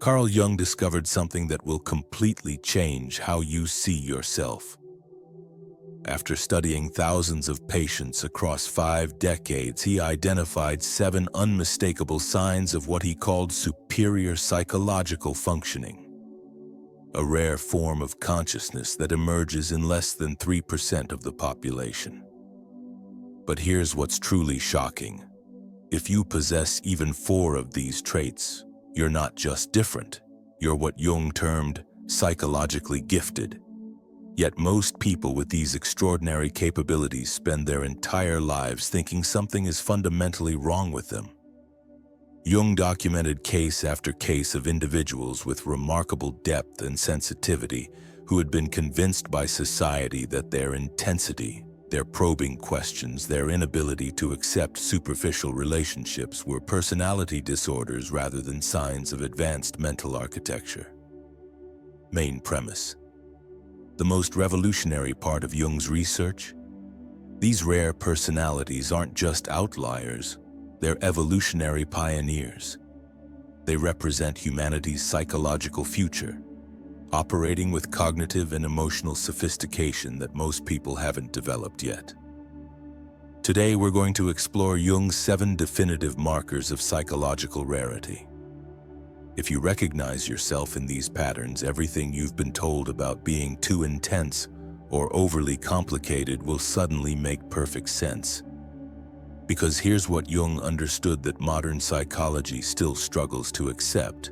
Carl Jung discovered something that will completely change how you see yourself. After studying thousands of patients across 5 decades, he identified 7 unmistakable signs of what he called superior psychological functioning, a rare form of consciousness that emerges in less than 3% of the population. But here's what's truly shocking. If you possess even 4 of these traits, you're not just different, you're what Jung termed psychologically gifted. Yet most people with these extraordinary capabilities spend their entire lives thinking something is fundamentally wrong with them. Jung documented case after case of individuals with remarkable depth and sensitivity who had been convinced by society that their intensity, their probing questions, their inability to accept superficial relationships were personality disorders rather than signs of advanced mental architecture. Main premise. The most revolutionary part of Jung's research? These rare personalities aren't just outliers, they're evolutionary pioneers. They represent humanity's psychological future, operating with cognitive and emotional sophistication that most people haven't developed yet. Today, we're going to explore Jung's 7 definitive markers of psychological rarity. If you recognize yourself in these patterns, everything you've been told about being too intense or overly complicated will suddenly make perfect sense. Because here's what Jung understood that modern psychology still struggles to accept.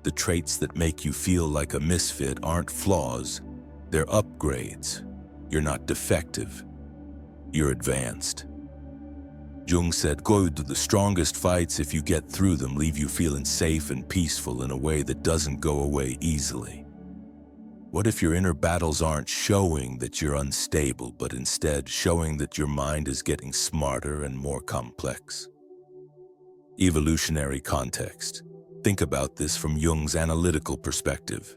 The traits that make you feel like a misfit aren't flaws, they're upgrades. You're not defective, you're advanced. Jung said, "Go to the strongest fights, if you get through them, leave you feeling safe and peaceful in a way that doesn't go away easily." What if your inner battles aren't showing that you're unstable, but instead showing that your mind is getting smarter and more complex? Evolutionary context. Think about this from Jung's analytical perspective.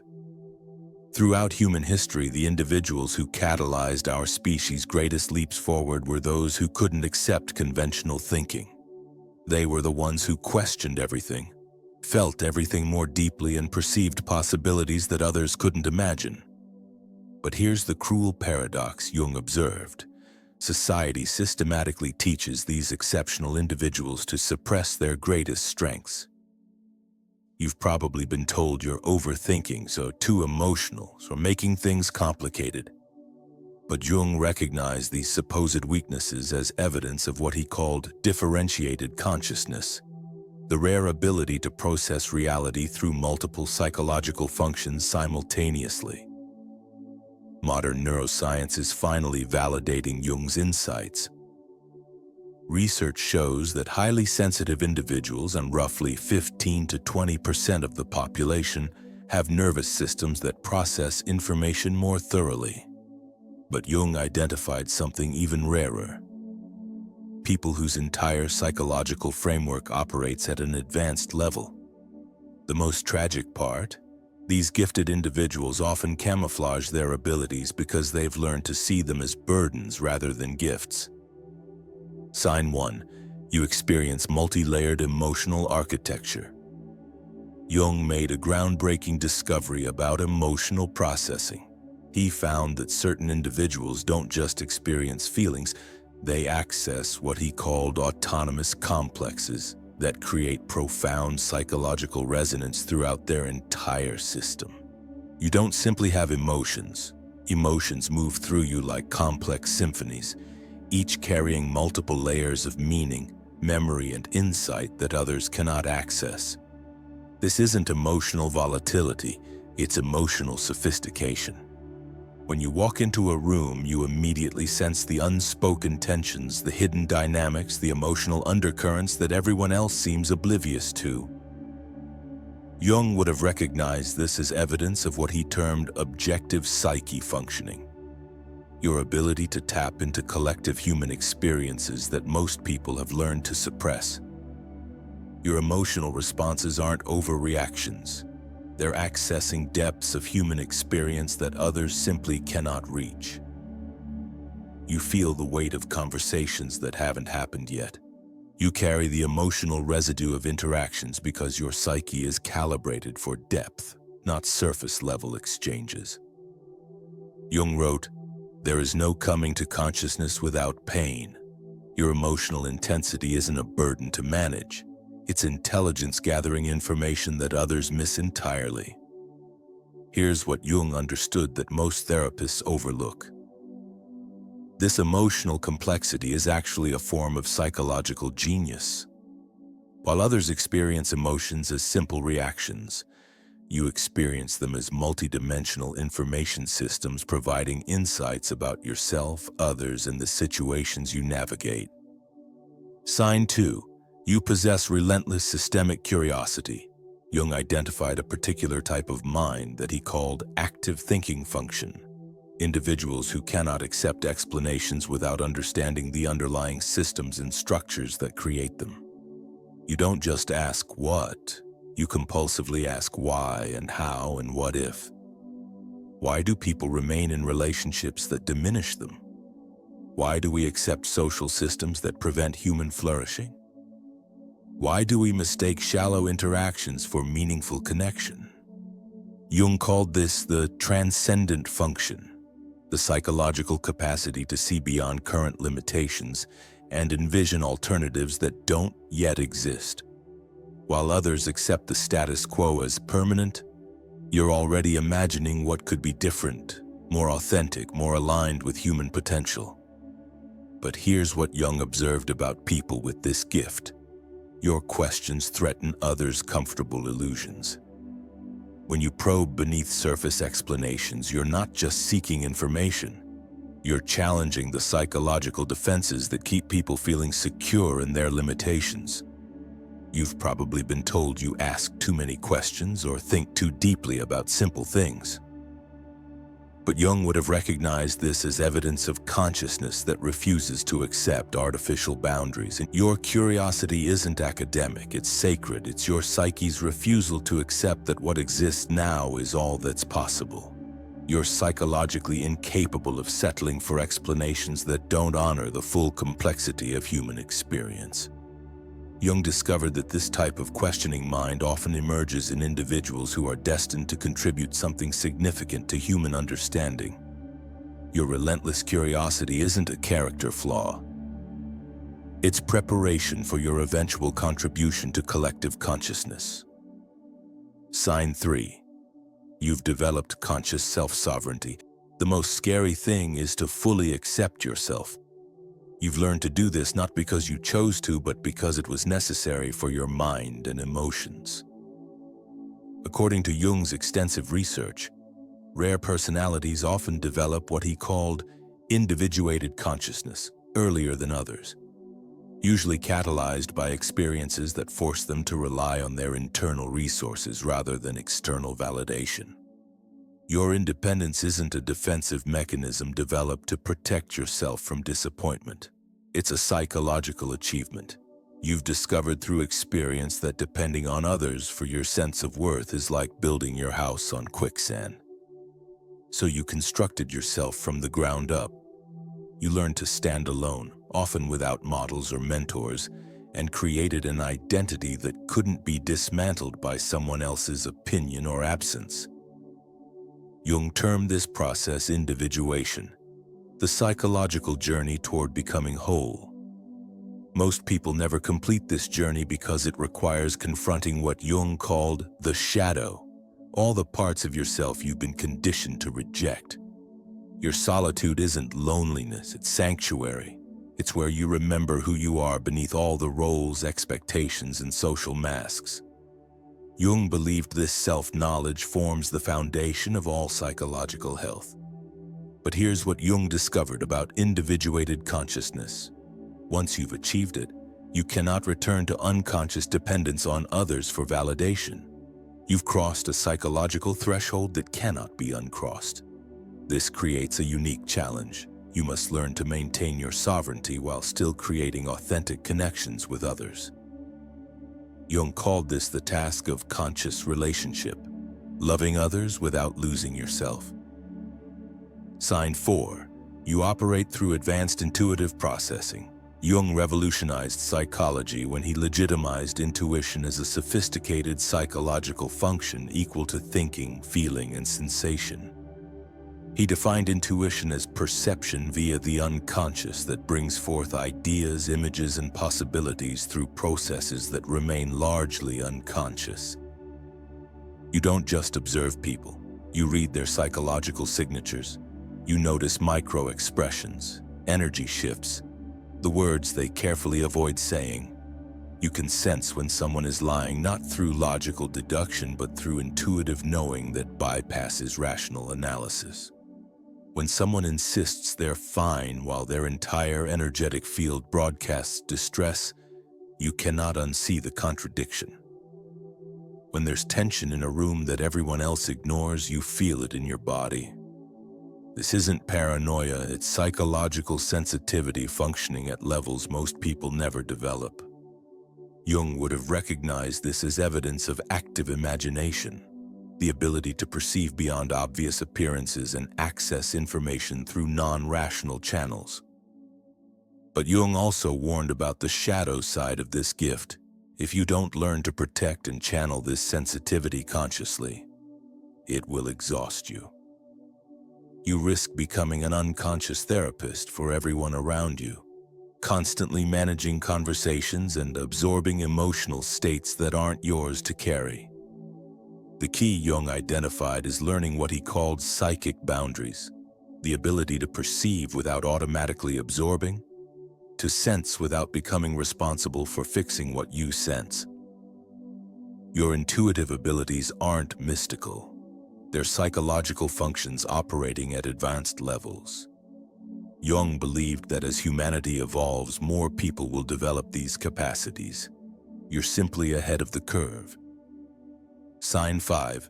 Throughout human history, the individuals who catalyzed our species' greatest leaps forward were those who couldn't accept conventional thinking. They were the ones who questioned everything, felt everything more deeply, and perceived possibilities that others couldn't imagine. But here's the cruel paradox Jung observed. Society systematically teaches these exceptional individuals to suppress their greatest strengths. You've probably been told you're overthinking, so too emotional, so making things complicated. But Jung recognized these supposed weaknesses as evidence of what he called differentiated consciousness, the rare ability to process reality through multiple psychological functions simultaneously. Modern neuroscience is finally validating Jung's insights. Research shows that highly sensitive individuals, and roughly 15 to 20% of the population, have nervous systems that process information more thoroughly. But Jung identified something even rarer. People whose entire psychological framework operates at an advanced level. The most tragic part? These gifted individuals often camouflage their abilities because they've learned to see them as burdens rather than gifts. Sign 1. You experience multi-layered emotional architecture. Jung made a groundbreaking discovery about emotional processing. He found that certain individuals don't just experience feelings, they access what he called autonomous complexes that create profound psychological resonance throughout their entire system. You don't simply have emotions. Emotions move through you like complex symphonies, each carrying multiple layers of meaning, memory, and insight that others cannot access. This isn't emotional volatility, it's emotional sophistication. When you walk into a room, you immediately sense the unspoken tensions, the hidden dynamics, the emotional undercurrents that everyone else seems oblivious to. Jung would have recognized this as evidence of what he termed objective psyche functioning. Your ability to tap into collective human experiences that most people have learned to suppress. Your emotional responses aren't overreactions. They're accessing depths of human experience that others simply cannot reach. You feel the weight of conversations that haven't happened yet, You carry the emotional residue of interactions because your psyche is calibrated for depth, not surface-level exchanges. Jung wrote, "There is no coming to consciousness without pain. Your emotional intensity isn't a burden to manage. It's intelligence gathering information that others miss entirely." Here's what Jung understood that most therapists overlook. This emotional complexity is actually a form of psychological genius. While others experience emotions as simple reactions, you experience them as multidimensional information systems providing insights about yourself, others, and the situations you navigate. Sign 2. You possess relentless systemic curiosity. Jung identified a particular type of mind that he called active thinking function. Individuals who cannot accept explanations without understanding the underlying systems and structures that create them. You don't just ask what, you compulsively ask why and how and what if. Why do people remain in relationships that diminish them? Why do we accept social systems that prevent human flourishing? Why do we mistake shallow interactions for meaningful connection? Jung called this the transcendent function, the psychological capacity to see beyond current limitations and envision alternatives that don't yet exist. While others accept the status quo as permanent, you're already imagining what could be different, more authentic, more aligned with human potential. But here's what Jung observed about people with this gift. Your questions threaten others' comfortable illusions. When you probe beneath surface explanations, you're not just seeking information. You're challenging the psychological defenses that keep people feeling secure in their limitations. You've probably been told you ask too many questions or think too deeply about simple things. But Jung would have recognized this as evidence of consciousness that refuses to accept artificial boundaries. And your curiosity isn't academic, it's sacred. It's your psyche's refusal to accept that what exists now is all that's possible. You're psychologically incapable of settling for explanations that don't honor the full complexity of human experience. Jung discovered that this type of questioning mind often emerges in individuals who are destined to contribute something significant to human understanding. Your relentless curiosity isn't a character flaw. It's preparation for your eventual contribution to collective consciousness. Sign 3. You've developed conscious self-sovereignty. The most scary thing is to fully accept yourself. You've learned to do this not because you chose to, but because it was necessary for your mind and emotions. According to Jung's extensive research, rare personalities often develop what he called individuated consciousness earlier than others, usually catalyzed by experiences that force them to rely on their internal resources rather than external validation. Your independence isn't a defensive mechanism developed to protect yourself from disappointment. It's a psychological achievement. You've discovered through experience that depending on others for your sense of worth is like building your house on quicksand. So you constructed yourself from the ground up. You learned to stand alone, often without models or mentors, and created an identity that couldn't be dismantled by someone else's opinion or absence. Jung termed this process individuation, the psychological journey toward becoming whole. Most people never complete this journey because it requires confronting what Jung called the shadow, all the parts of yourself you've been conditioned to reject. Your solitude isn't loneliness, it's sanctuary. It's where you remember who you are beneath all the roles, expectations, and social masks. Jung believed this self-knowledge forms the foundation of all psychological health. But here's what Jung discovered about individuated consciousness. Once you've achieved it, you cannot return to unconscious dependence on others for validation. You've crossed a psychological threshold that cannot be uncrossed. This creates a unique challenge. You must learn to maintain your sovereignty while still creating authentic connections with others. Jung called this the task of conscious relationship, loving others without losing yourself. Sign 4. You operate through advanced intuitive processing. Jung revolutionized psychology when he legitimized intuition as a sophisticated psychological function equal to thinking, feeling, and sensation. He defined intuition as perception via the unconscious that brings forth ideas, images, and possibilities through processes that remain largely unconscious. You don't just observe people. You read their psychological signatures. You notice micro-expressions, energy shifts, the words they carefully avoid saying. You can sense when someone is lying not through logical deduction but through intuitive knowing that bypasses rational analysis. When someone insists they're fine while their entire energetic field broadcasts distress, you cannot unsee the contradiction. When there's tension in a room that everyone else ignores, you feel it in your body. This isn't paranoia, it's psychological sensitivity functioning at levels most people never develop. Jung would have recognized this as evidence of active imagination, the ability to perceive beyond obvious appearances and access information through non-rational channels. But Jung also warned about the shadow side of this gift. If you don't learn to protect and channel this sensitivity consciously, it will exhaust you. You risk becoming an unconscious therapist for everyone around you, constantly managing conversations and absorbing emotional states that aren't yours to carry. The key Jung identified is learning what he called psychic boundaries, the ability to perceive without automatically absorbing, to sense without becoming responsible for fixing what you sense. Your intuitive abilities aren't mystical. They're psychological functions operating at advanced levels. Jung believed that as humanity evolves, more people will develop these capacities. You're simply ahead of the curve. Sign 5.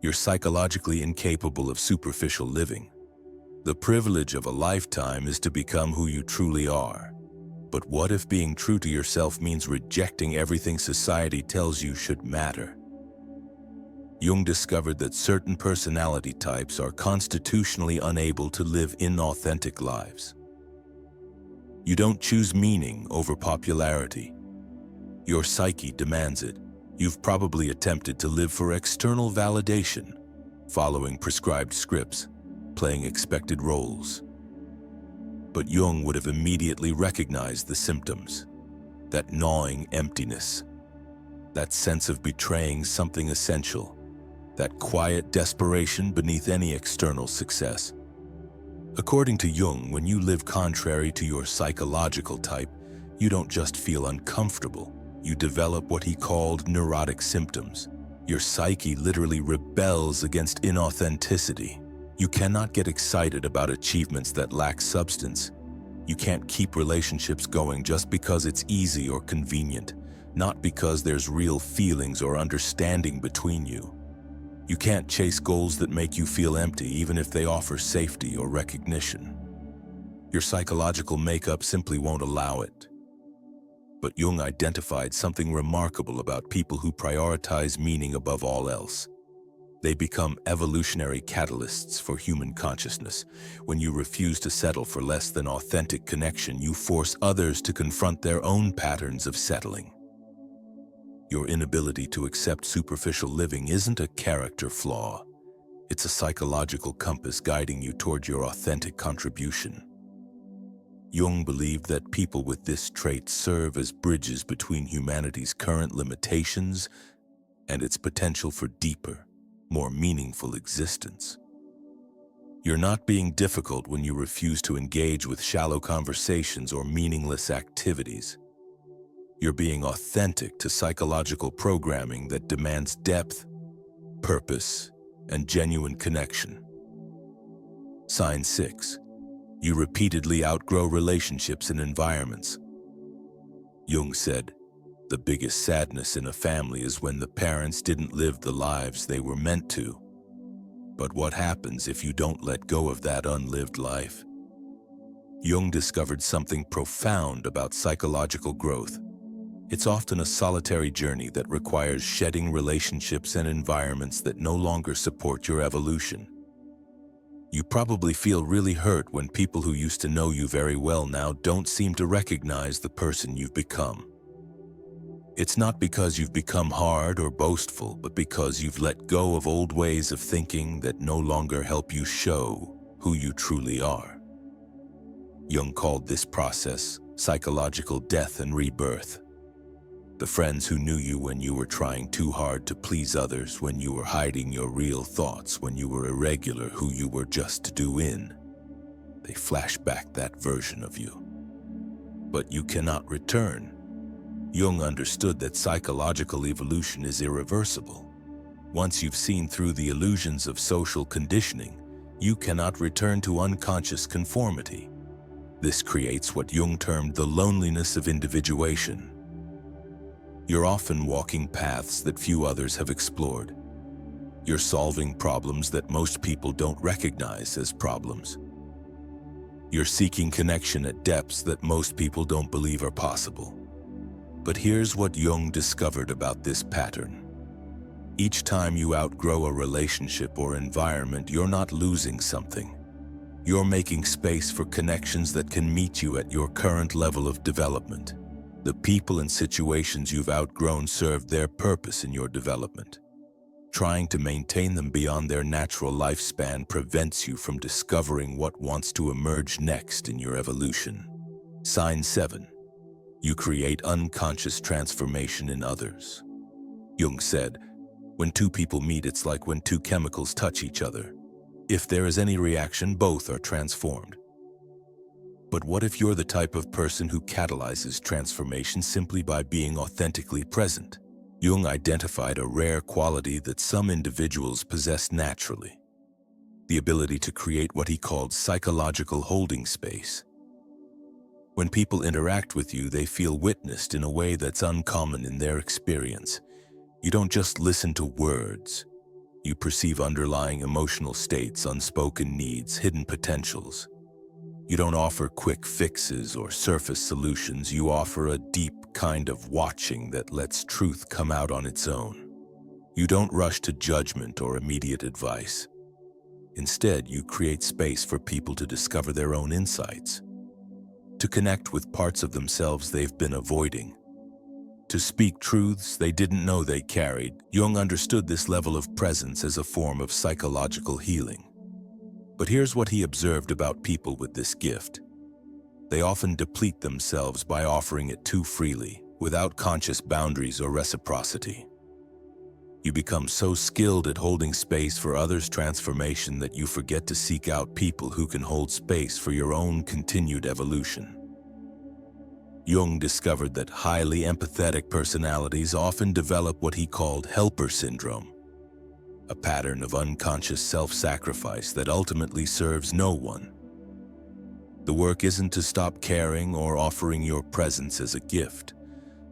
You're psychologically incapable of superficial living. The privilege of a lifetime is to become who you truly are. But what if being true to yourself means rejecting everything society tells you should matter? Jung discovered that certain personality types are constitutionally unable to live inauthentic lives. You don't choose meaning over popularity. Your psyche demands it. You've probably attempted to live for external validation, following prescribed scripts, playing expected roles. But Jung would have immediately recognized the symptoms, that gnawing emptiness, that sense of betraying something essential, that quiet desperation beneath any external success. According to Jung, when you live contrary to your psychological type, you don't just feel uncomfortable, you develop what he called neurotic symptoms. Your psyche literally rebels against inauthenticity. You cannot get excited about achievements that lack substance. You can't keep relationships going just because it's easy or convenient, not because there's real feelings or understanding between you. You can't chase goals that make you feel empty, even if they offer safety or recognition. Your psychological makeup simply won't allow it. But Jung identified something remarkable about people who prioritize meaning above all else. They become evolutionary catalysts for human consciousness. When you refuse to settle for less than authentic connection, you force others to confront their own patterns of settling. Your inability to accept superficial living isn't a character flaw. It's a psychological compass guiding you toward your authentic contribution. Jung believed that people with this trait serve as bridges between humanity's current limitations and its potential for deeper, more meaningful existence. You're not being difficult when you refuse to engage with shallow conversations or meaningless activities. You're being authentic to psychological programming that demands depth, purpose, and genuine connection. Sign 6. You repeatedly outgrow relationships and environments. Jung said, the biggest sadness in a family is when the parents didn't live the lives they were meant to. But what happens if you don't let go of that unlived life? Jung discovered something profound about psychological growth. It's often a solitary journey that requires shedding relationships and environments that no longer support your evolution. You probably feel really hurt when people who used to know you very well now don't seem to recognize the person you've become. It's not because you've become hard or boastful, but because you've let go of old ways of thinking that no longer help you show who you truly are. Jung called this process psychological death and rebirth. The friends who knew you when you were trying too hard to please others, when you were hiding your real thoughts, when you were irregular, who you were just to do in, they flash back that version of you. But you cannot return. Jung understood that psychological evolution is irreversible. Once you've seen through the illusions of social conditioning, you cannot return to unconscious conformity. This creates what Jung termed the loneliness of individuation. You're often walking paths that few others have explored. You're solving problems that most people don't recognize as problems. You're seeking connection at depths that most people don't believe are possible. But here's what Jung discovered about this pattern. Each time you outgrow a relationship or environment, you're not losing something. You're making space for connections that can meet you at your current level of development. The people and situations you've outgrown served their purpose in your development. Trying to maintain them beyond their natural lifespan prevents you from discovering what wants to emerge next in your evolution. Sign 7. You create unconscious transformation in others. Jung said, when two people meet, it's like when two chemicals touch each other. If there is any reaction, both are transformed. But what if you're the type of person who catalyzes transformation simply by being authentically present? Jung identified a rare quality that some individuals possess naturally: the ability to create what he called psychological holding space. When people interact with you, they feel witnessed in a way that's uncommon in their experience. You don't just listen to words. You perceive underlying emotional states, unspoken needs, hidden potentials. You don't offer quick fixes or surface solutions. You offer a deep kind of watching that lets truth come out on its own. You don't rush to judgment or immediate advice. Instead, you create space for people to discover their own insights, to connect with parts of themselves they've been avoiding, to speak truths they didn't know they carried. Jung understood this level of presence as a form of psychological healing. But here's what he observed about people with this gift. They often deplete themselves by offering it too freely, without conscious boundaries or reciprocity. You become so skilled at holding space for others' transformation that you forget to seek out people who can hold space for your own continued evolution. Jung discovered that highly empathetic personalities often develop what he called helper syndrome, a pattern of unconscious self-sacrifice that ultimately serves no one. The work isn't to stop caring or offering your presence as a gift.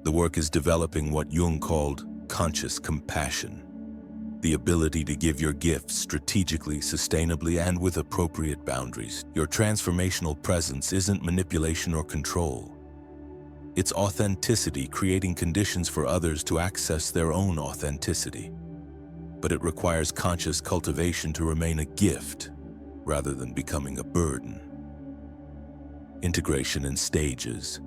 The work is developing what Jung called conscious compassion, the ability to give your gifts strategically, sustainably, and with appropriate boundaries. Your transformational presence isn't manipulation or control. It's authenticity, creating conditions for others to access their own authenticity. But it requires conscious cultivation to remain a gift rather than becoming a burden. Integration in stages.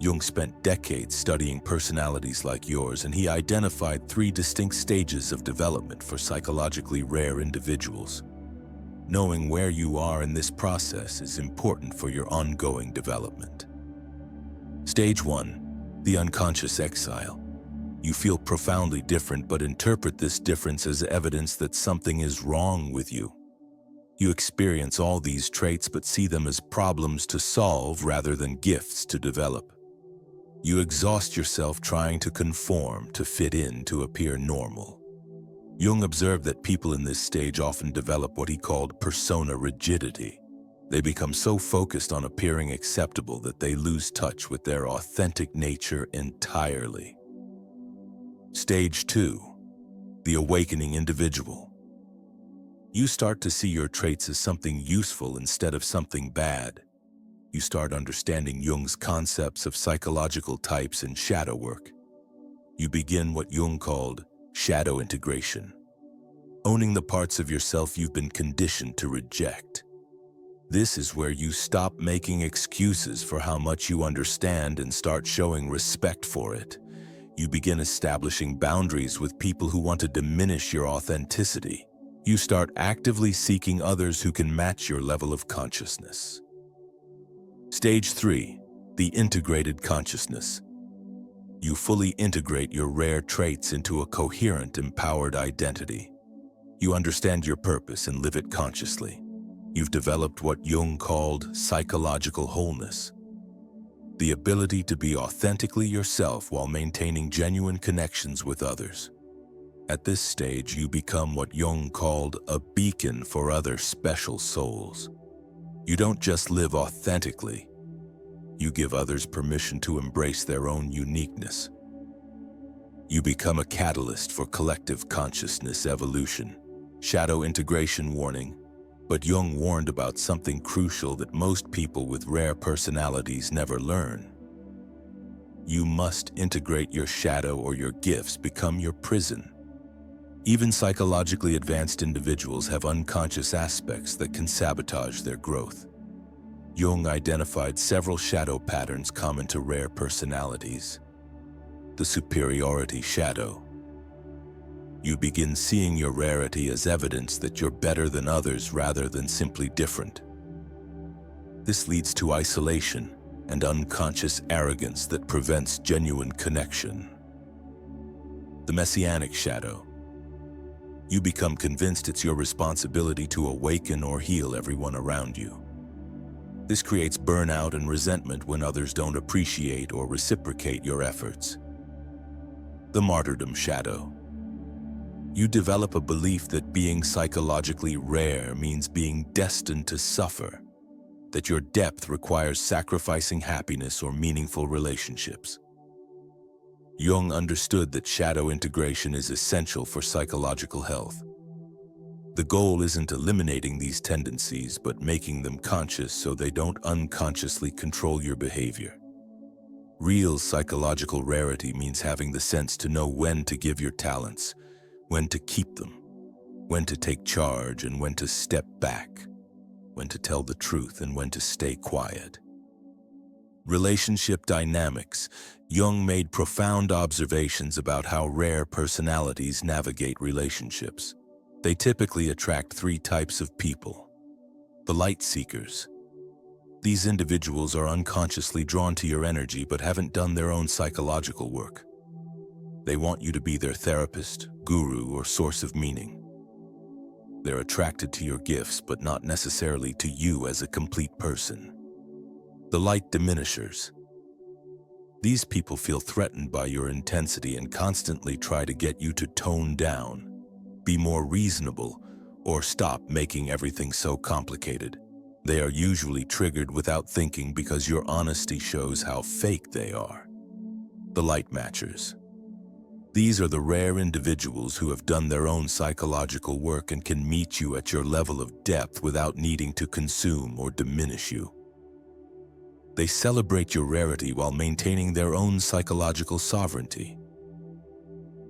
Jung spent decades studying personalities like yours, and he identified 3 distinct stages of development for psychologically rare individuals. Knowing where you are in this process is important for your ongoing development. Stage 1, the unconscious exile. You feel profoundly different, but interpret this difference as evidence that something is wrong with you. You experience all these traits but see them as problems to solve rather than gifts to develop. You exhaust yourself trying to conform, to fit in, to appear normal. Jung observed that people in this stage often develop what he called persona rigidity. They become so focused on appearing acceptable that they lose touch with their authentic nature entirely. Stage 2, the awakening individual. You start to see your traits as something useful instead of something bad. You start understanding Jung's concepts of psychological types and shadow work. You begin what Jung called shadow integration. owning the parts of yourself you've been conditioned to reject. This is where you stop making excuses for how much you understand and start showing respect for it. You begin establishing boundaries with people who want to diminish your authenticity. You start actively seeking others who can match your level of consciousness. Stage 3. The integrated consciousness. You fully integrate your rare traits into a coherent, empowered identity. You understand your purpose and live it consciously. You've developed what Jung called psychological wholeness, the ability to be authentically yourself while maintaining genuine connections with others. At this stage, you become what Jung called a beacon for other special souls. You don't just live authentically, you give others permission to embrace their own uniqueness. You become a catalyst for collective consciousness evolution. Shadow integration warning. But Jung warned about something crucial that most people with rare personalities never learn. You must integrate your shadow or your gifts become your prison. Even psychologically advanced individuals have unconscious aspects that can sabotage their growth. Jung identified several shadow patterns common to rare personalities. The superiority shadow. You begin seeing your rarity as evidence that you're better than others rather than simply different. This leads to isolation and unconscious arrogance that prevents genuine connection. The messianic shadow. You become convinced it's your responsibility to awaken or heal everyone around you. This creates burnout and resentment when others don't appreciate or reciprocate your efforts. The martyrdom shadow. You develop a belief that being psychologically rare means being destined to suffer, that your depth requires sacrificing happiness or meaningful relationships. Jung understood that shadow integration is essential for psychological health. The goal isn't eliminating these tendencies, but making them conscious so they don't unconsciously control your behavior. Real psychological rarity means having the sense to know when to give your talents, when to keep them, when to take charge and when to step back, when to tell the truth and when to stay quiet. Relationship dynamics. Jung made profound observations about how rare personalities navigate relationships. They typically attract 3 types of people. The light seekers. These individuals are unconsciously drawn to your energy but haven't done their own psychological work. They want you to be their therapist, guru, or source of meaning. They're attracted to your gifts, but not necessarily to you as a complete person. The light diminishers. These people feel threatened by your intensity and constantly try to get you to tone down, be more reasonable, or stop making everything so complicated. They are usually triggered without thinking because your honesty shows how fake they are. The light matchers. These are the rare individuals who have done their own psychological work and can meet you at your level of depth without needing to consume or diminish you. They celebrate your rarity while maintaining their own psychological sovereignty.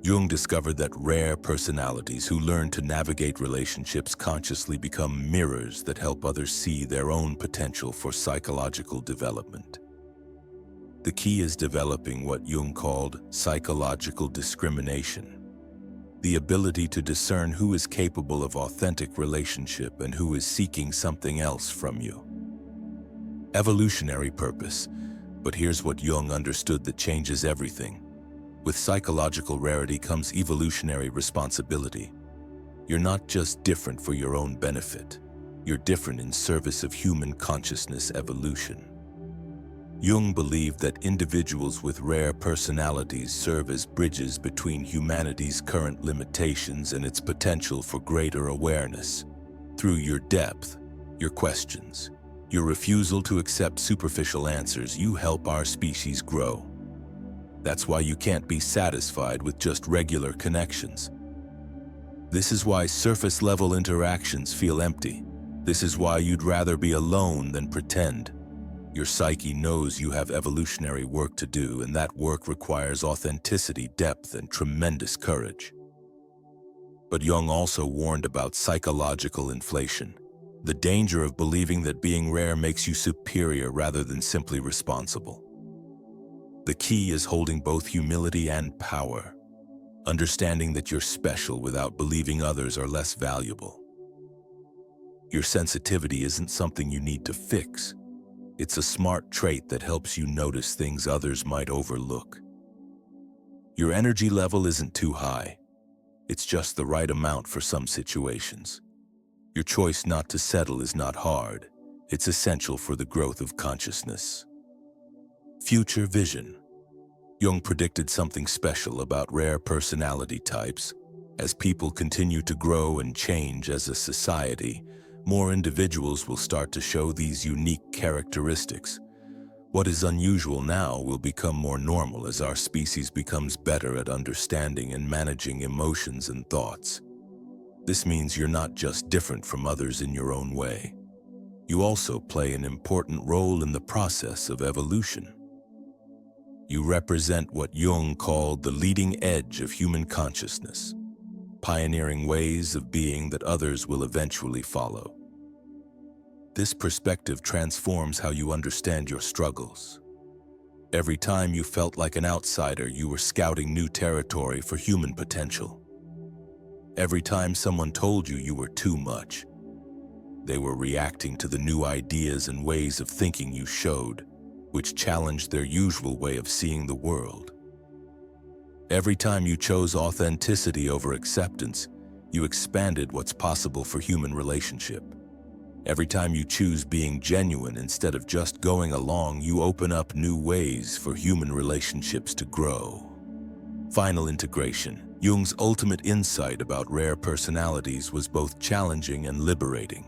Jung discovered that rare personalities who learn to navigate relationships consciously become mirrors that help others see their own potential for psychological development. The key is developing what Jung called psychological discrimination, the ability to discern who is capable of authentic relationship and who is seeking something else from you. Evolutionary purpose, but here's what Jung understood that changes everything. With psychological rarity comes evolutionary responsibility. You're not just different for your own benefit, you're different in service of human consciousness evolution. Jung believed that individuals with rare personalities serve as bridges between humanity's current limitations and its potential for greater awareness. Through your depth, your questions, your refusal to accept superficial answers, you help our species grow. That's why you can't be satisfied with just regular connections. This is why surface-level interactions feel empty. This is why you'd rather be alone than pretend. Your psyche knows you have evolutionary work to do, and that work requires authenticity, depth, and tremendous courage. But Jung also warned about psychological inflation, the danger of believing that being rare makes you superior rather than simply responsible. The key is holding both humility and power, understanding that you're special without believing others are less valuable. Your sensitivity isn't something you need to fix. It's a smart trait that helps you notice things others might overlook. Your energy level isn't too high. It's just the right amount for some situations. Your choice not to settle is not hard. It's essential for the growth of consciousness. Future vision. Jung predicted something special about rare personality types. As people continue to grow and change as a society, more individuals will start to show these unique characteristics. What is unusual now will become more normal as our species becomes better at understanding and managing emotions and thoughts. This means you're not just different from others in your own way. You also play an important role in the process of evolution. You represent what Jung called the leading edge of human consciousness, pioneering ways of being that others will eventually follow. This perspective transforms how you understand your struggles. Every time you felt like an outsider, you were scouting new territory for human potential. Every time someone told you were too much, they were reacting to the new ideas and ways of thinking you showed, which challenged their usual way of seeing the world. Every time you chose authenticity over acceptance, you expanded what's possible for human relationship. Every time you choose being genuine instead of just going along, you open up new ways for human relationships to grow. Final integration. Jung's ultimate insight about rare personalities was both challenging and liberating.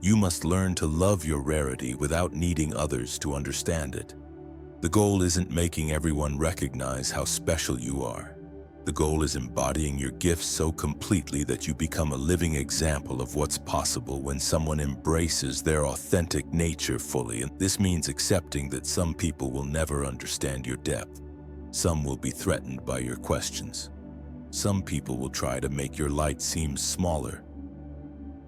You must learn to love your rarity without needing others to understand it. The goal isn't making everyone recognize how special you are. The goal is embodying your gifts so completely that you become a living example of what's possible when someone embraces their authentic nature fully. And this means accepting that some people will never understand your depth. Some will be threatened by your questions. Some people will try to make your light seem smaller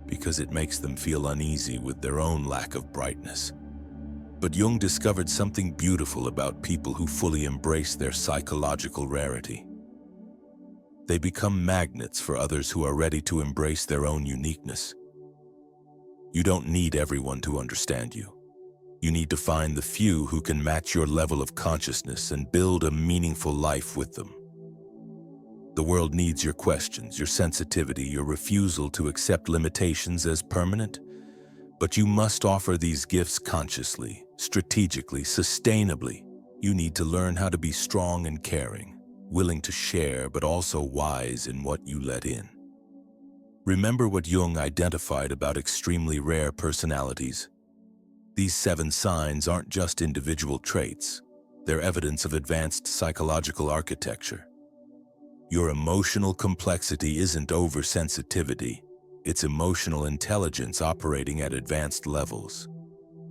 because it makes them feel uneasy with their own lack of brightness. But Jung discovered something beautiful about people who fully embrace their psychological rarity. They become magnets for others who are ready to embrace their own uniqueness. You don't need everyone to understand you. You need to find the few who can match your level of consciousness and build a meaningful life with them. The world needs your questions, your sensitivity, your refusal to accept limitations as permanent. But you must offer these gifts consciously, strategically, sustainably. You need to learn how to be strong and caring, willing to share, but also wise in what you let in. Remember what Jung identified about extremely rare personalities. These 7 signs aren't just individual traits. They're evidence of advanced psychological architecture. Your emotional complexity isn't oversensitivity. It's emotional intelligence operating at advanced levels.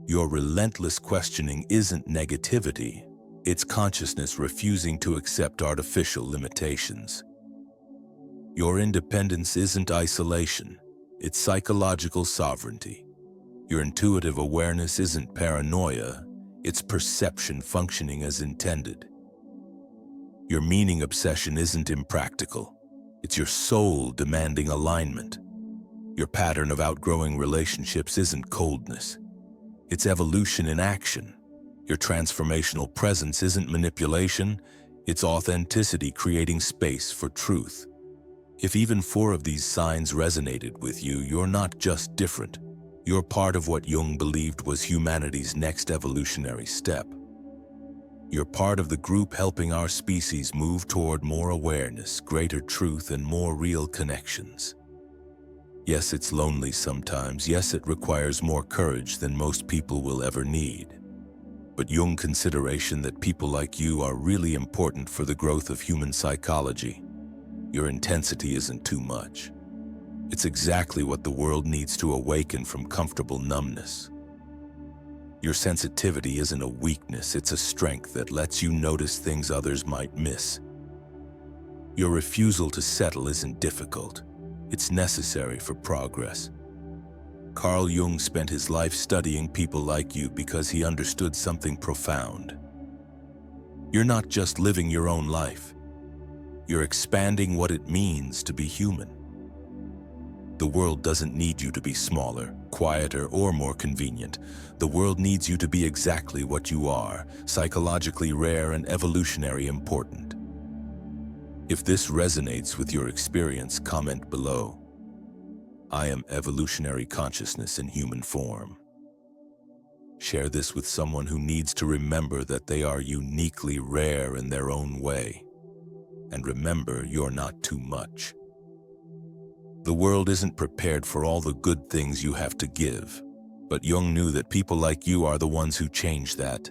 Your relentless questioning isn't negativity. It's consciousness refusing to accept artificial limitations. Your independence isn't isolation. It's psychological sovereignty. Your intuitive awareness isn't paranoia. It's perception functioning as intended. Your meaning obsession isn't impractical. It's your soul demanding alignment. Your pattern of outgrowing relationships isn't coldness. It's evolution in action. Your transformational presence isn't manipulation. It's authenticity creating space for truth. If even 4 of these signs resonated with you, you're not just different. You're part of what Jung believed was humanity's next evolutionary step. You're part of the group helping our species move toward more awareness, greater truth, and more real connections. Yes, it's lonely sometimes. Yes, it requires more courage than most people will ever need. But Jung consideration that people like you are really important for the growth of human psychology. Your intensity isn't too much. It's exactly what the world needs to awaken from comfortable numbness. Your sensitivity isn't a weakness, it's a strength that lets you notice things others might miss. Your refusal to settle isn't difficult. It's necessary for progress. Carl Jung spent his life studying people like you because he understood something profound. You're not just living your own life. You're expanding what it means to be human. The world doesn't need you to be smaller, quieter, or more convenient. The world needs you to be exactly what you are, psychologically rare and evolutionary important. If this resonates with your experience, comment below. I am evolutionary consciousness in human form. Share this with someone who needs to remember that they are uniquely rare in their own way. And remember, you're not too much. The world isn't prepared for all the good things you have to give, but Jung knew that people like you are the ones who change that.